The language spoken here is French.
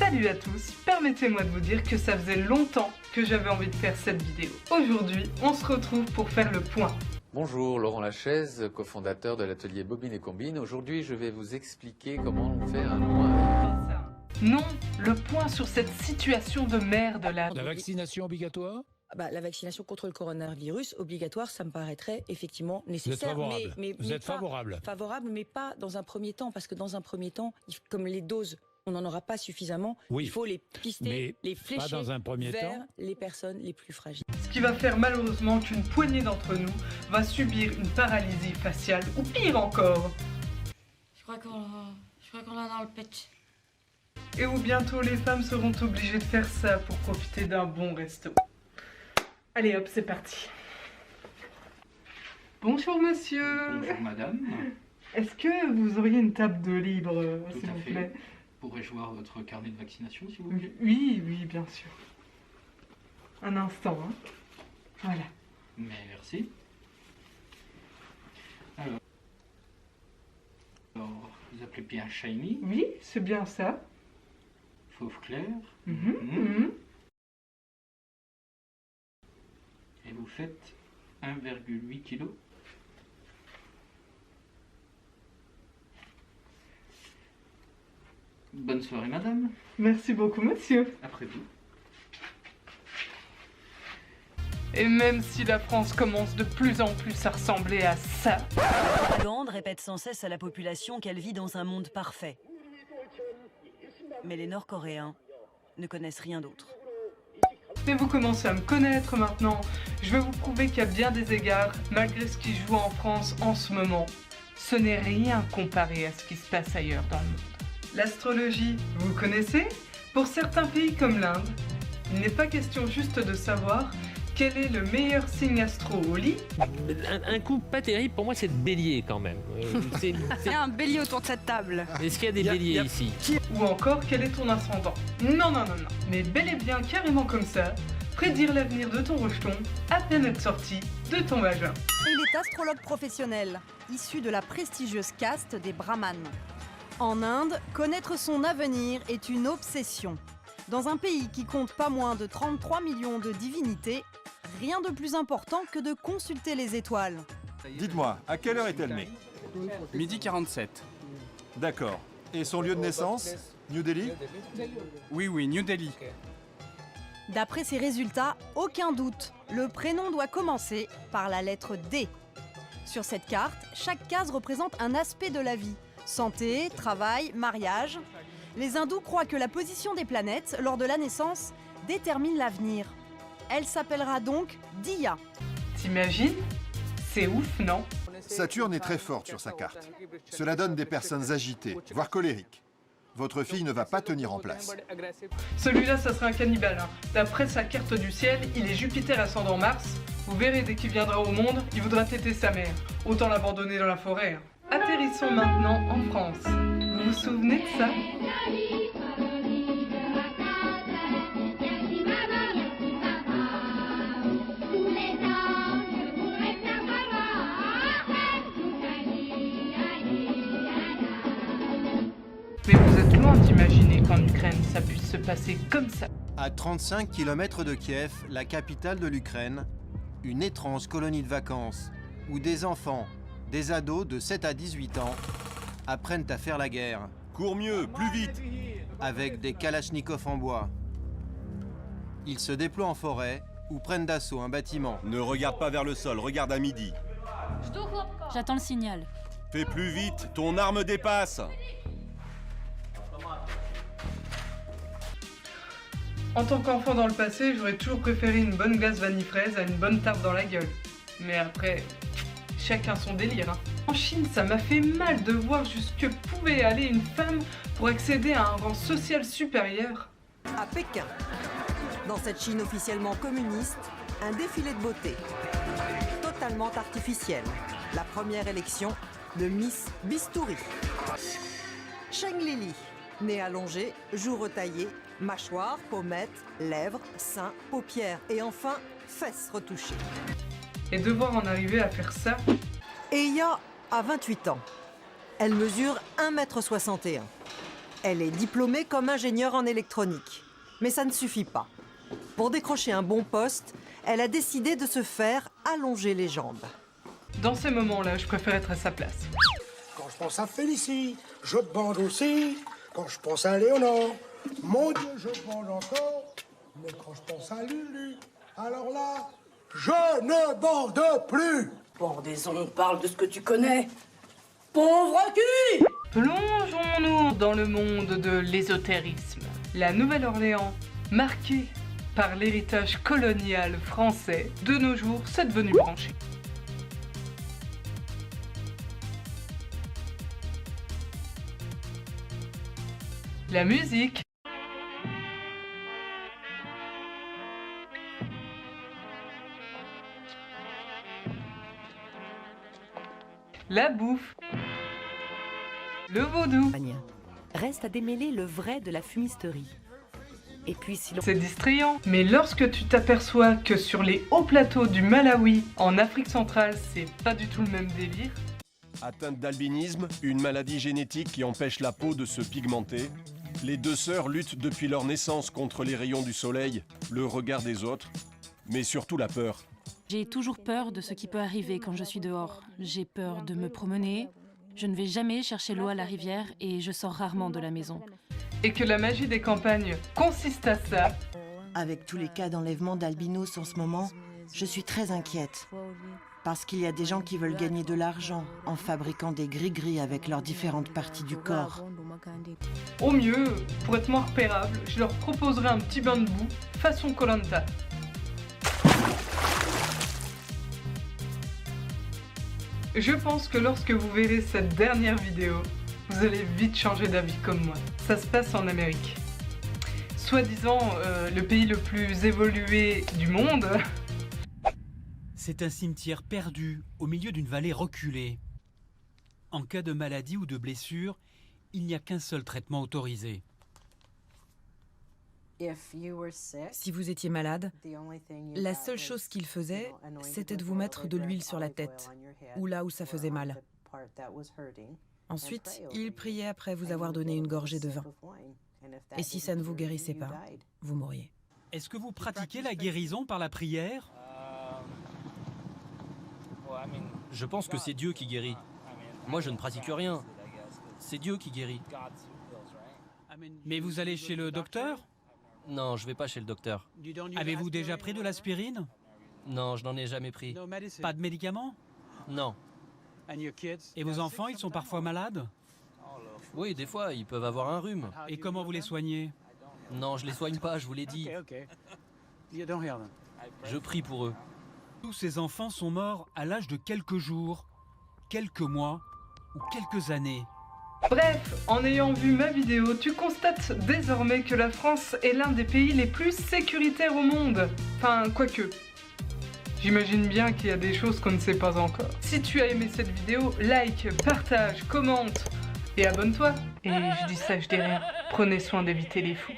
Salut à tous, permettez-moi de vous dire que ça faisait longtemps que j'avais envie de faire cette vidéo. Aujourd'hui, on se retrouve pour faire le point. Bonjour, Laurent Lachaise, cofondateur de l'atelier Bobine et Combine. Aujourd'hui, je vais vous expliquer comment on fait un point. Non, le point sur cette situation de merde là. La vaccination obligatoire ? La vaccination contre le coronavirus obligatoire, ça me paraîtrait effectivement nécessaire. Vous êtes favorable. Favorable, mais pas dans un premier temps, parce que dans un premier temps, comme les doses, on n'en aura pas suffisamment, Oui, il faut les pister, les flécher pas dans un premier vers temps. les personnes les plus fragiles. Ce qui va faire malheureusement qu'une poignée d'entre nous va subir une paralysie faciale, ou pire encore. Je crois qu'on l'a dans le pitch. Et où bientôt les femmes seront obligées de faire ça pour profiter d'un bon resto. Allez hop, c'est parti. Bonjour monsieur. Bonjour madame. Est-ce que vous auriez une table de libre, Tout s'il à vous fait. plaît? Pourrais-je voir votre carnet de vaccination s'il vous plaît? Oui, bien sûr. Un instant, hein. Voilà. Merci. Alors, vous appelez bien Shiny, Oui, c'est bien ça. fauve clair, Mhm. et vous faites 1,8 kg. Bonne soirée madame, Merci beaucoup, monsieur. après vous. Et même si la France commence de plus en plus à ressembler à ça, La propagande répète sans cesse à la population qu'elle vit dans un monde parfait. Mais les Nord-Coréens ne connaissent rien d'autre. mais vous commencez à me connaître maintenant, je vais vous prouver qu'à bien des égards, malgré ce qui joue en France en ce moment, ce n'est rien comparé à ce qui se passe ailleurs dans le monde. L'astrologie, vous connaissez? Pour certains pays comme l'Inde, il n'est pas question juste de savoir quel est le meilleur signe astro au lit, Un coup pas terrible pour moi, c'est le bélier quand même. Il y a un bélier autour de cette table. Est-ce qu'il y a des béliers ici? ou encore quel est ton ascendant. Non, mais bel et bien carrément comme ça, prédire l'avenir de ton rejeton à peine être sorti de ton vagin. Il est astrologue professionnel, issu de la prestigieuse caste des brahmanes. En Inde, connaître son avenir est une obsession. Dans un pays qui compte pas moins de 33 millions de divinités, rien de plus important que de consulter les étoiles. Dites-moi, à quelle heure est-elle née? Midi 47. D'accord. Et son lieu de naissance? New Delhi? Oui, New Delhi. D'après ces résultats, aucun doute, le prénom doit commencer par la lettre D. Sur cette carte, chaque case représente un aspect de la vie. Santé, travail, mariage. Les hindous croient que la position des planètes lors de la naissance détermine l'avenir. Elle s'appellera donc Dia. T'imagines? C'est ouf, non? Saturne est très forte sur sa carte. Cela donne des personnes agitées, voire colériques. Votre fille ne va pas tenir en place. Celui-là, ça sera un cannibale, hein. D'après sa carte du ciel, il est Jupiter ascendant Mars. Vous verrez, dès qu'il viendra au monde, il voudra téter sa mère. Autant l'abandonner dans la forêt, hein. Atterrissons maintenant en France. Vous vous souvenez de ça? Mais vous êtes loin d'imaginer qu'en Ukraine, ça puisse se passer comme ça. À 35 km de Kiev, la capitale de l'Ukraine, une étrange colonie de vacances où des enfants, des ados de 7 à 18 ans apprennent à faire la guerre. Cours mieux, plus vite! Avec des kalachnikovs en bois. Ils se déploient en forêt ou prennent d'assaut un bâtiment. Ne regarde pas vers le sol, regarde à midi. J'attends le signal. Fais plus vite, ton arme dépasse! En tant qu'enfant dans le passé, j'aurais toujours préféré une bonne glace vanille fraise à une bonne tarte dans la gueule. Mais après, chacun son délire, hein. En Chine, ça m'a fait mal de voir jusque pouvait aller une femme pour accéder à un rang social supérieur. À Pékin, dans cette Chine officiellement communiste, un défilé de beauté, totalement artificiel. La première élection de Miss Bistouri. Cheng Lili, nez allongé, joues retaillées, mâchoire, pommettes, lèvres, seins, paupières et enfin fesses retouchées. Et devoir en arriver à faire ça. Eya a 28 ans. Elle mesure 1,61 m. Elle est diplômée comme ingénieure en électronique. Mais ça ne suffit pas. Pour décrocher un bon poste, elle a décidé de se faire allonger les jambes. Dans ces moments-là, je préfère être à sa place. Quand je pense à Félicie, je bande aussi. Quand je pense à Léonore, mon Dieu, je bande encore. Mais quand je pense à Lulu, alors là, je ne bande plus. Bordaison, parle de ce que tu connais. Pauvre cul! Plongeons-nous dans le monde de l'ésotérisme. La Nouvelle-Orléans, marquée par l'héritage colonial français, de nos jours, c'est devenu branché. La musique. La bouffe. Le vaudou. Reste à démêler le vrai de la fumisterie. Et puis si l'on... C'est distrayant, mais lorsque tu t'aperçois que sur les hauts plateaux du Malawi, en Afrique centrale, c'est pas du tout le même délire. Atteinte d'albinisme, une maladie génétique qui empêche la peau de se pigmenter, les deux sœurs luttent depuis leur naissance contre les rayons du soleil, le regard des autres, mais surtout la peur. J'ai toujours peur de ce qui peut arriver quand je suis dehors. J'ai peur de me promener, je ne vais jamais chercher l'eau à la rivière et je sors rarement de la maison. Et que la magie des campagnes consiste à ça. Avec tous les cas d'enlèvement d'albinos en ce moment, je suis très inquiète. Parce qu'il y a des gens qui veulent gagner de l'argent en fabriquant des gris-gris avec leurs différentes parties du corps. Au mieux, pour être moins repérable, je leur proposerai un petit bain de boue façon Koh-Lanta. Je pense que lorsque vous verrez cette dernière vidéo, vous allez vite changer d'avis comme moi. Ça se passe en Amérique. Soi-disant le pays le plus évolué du monde. C'est un cimetière perdu au milieu d'une vallée reculée. En cas de maladie ou de blessure, il n'y a qu'un seul traitement autorisé. Si vous étiez malade, la seule chose qu'il faisait, c'était de vous mettre de l'huile sur la tête, ou là où ça faisait mal. Ensuite, il priait après vous avoir donné une gorgée de vin. Et si ça ne vous guérissait pas, vous mouriez. Est-ce que vous pratiquez la guérison par la prière ? Je pense que c'est Dieu qui guérit. Moi, je ne pratique rien. C'est Dieu qui guérit. Mais vous allez chez le docteur ? Non, je vais pas chez le docteur. Avez-vous déjà pris de l'aspirine ? Non, je n'en ai jamais pris. Pas de médicaments ? Non. Et vos enfants, ils sont parfois malades ? Oui, des fois, ils peuvent avoir un rhume. Et comment vous les soignez ? Non, je les soigne pas, je vous l'ai dit. Je prie pour eux. Tous ces enfants sont morts à l'âge de quelques jours, quelques mois ou quelques années. Bref, en ayant vu ma vidéo, tu constates désormais que la France est l'un des pays les plus sécuritaires au monde. Enfin, quoique. J'imagine bien qu'il y a des choses qu'on ne sait pas encore. Si tu as aimé cette vidéo, like, partage, commente et abonne-toi. Et je dis ça, je dis rien. Prenez soin d'éviter les fous.